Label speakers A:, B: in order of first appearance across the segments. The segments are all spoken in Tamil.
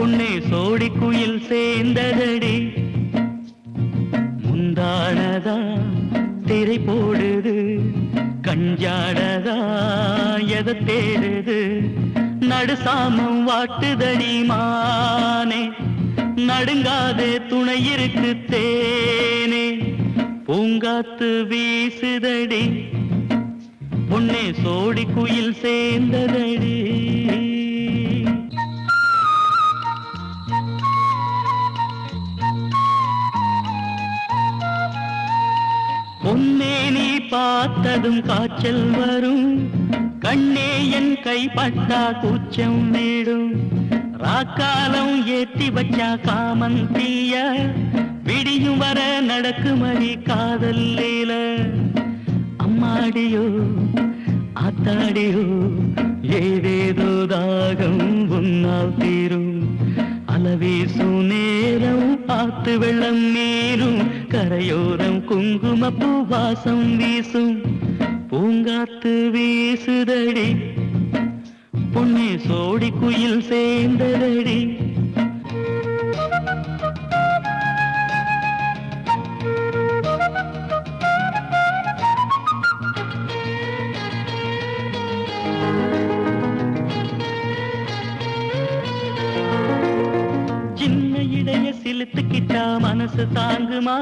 A: பொன்னே சோடி குயில் சேர்ந்ததடி முந்தானதா திரை போடுது கஞ்சாடதா எதை தேடுது நடுசாமம் வாட்டுதடி மானே நடுங்காதே துணை இருக்கு தேனே பூங்காத்து வீசுதடி பொன்னே சோடி குயில் சேர்ந்ததடி பொன்னே நீ பார்த்ததும் காய்ச்சல் வரும் கண்ணே என் கைப்பட்டா கூச்சம் நீடும் ராக்காலம் ஏத்தி வச்சா காமன் தீய விடியும் வர நடக்குமடி காதல் லீல அம்மாடியோ ஆத்தாடியோ ஏதேதோ தாகம் உன்னால் தீரும் அளவீசும் நேரம் ஆத்து வெள்ளம் நீரும் கரையோரம் குங்குமப்பூ வாசம் வீசும் பூங்காத்து வீசுதடி பொன்னே சோடி குயில் சேர்ந்ததடி சிலுத்துக்கிட்டா மனசு தாங்குமா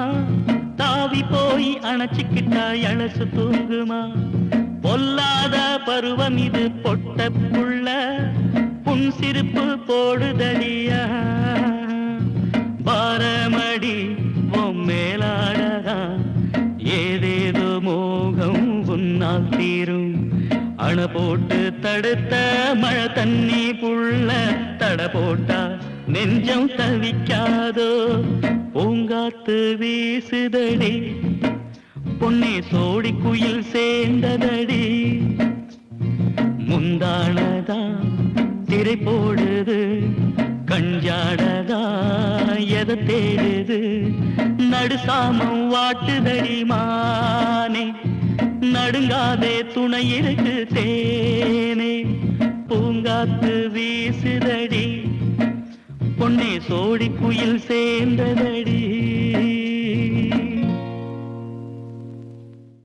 A: தாவி போய் அணைச்சுக்கிட்டா எழசு தூங்குமா பொல்லாத பருவம் இது பொட்ட புள்ள புன் சிரிப்பு போடுதடியா பாரமடி மேலாடதா ஏதேதோ மோகம் உன்னால் தீரும் அண போட்டு தடுத்த மழை தண்ணி புள்ள தட போட்டா நெஞ்சம் தவிக்காதோ பூங்காத்து வீசுதடி பொன்னே சோடி குயில் சேர்ந்ததடி முந்தானதா திரை போடுது கஞ்சாடதா எதை தேடுது நடுசாமம் வாட்டுதடி மானே நடுங்காதே துணை இருக்கு தேனே பூங்காத்து வீசுதடி பொன்னே சோடி குயில் சேர்ந்ததடி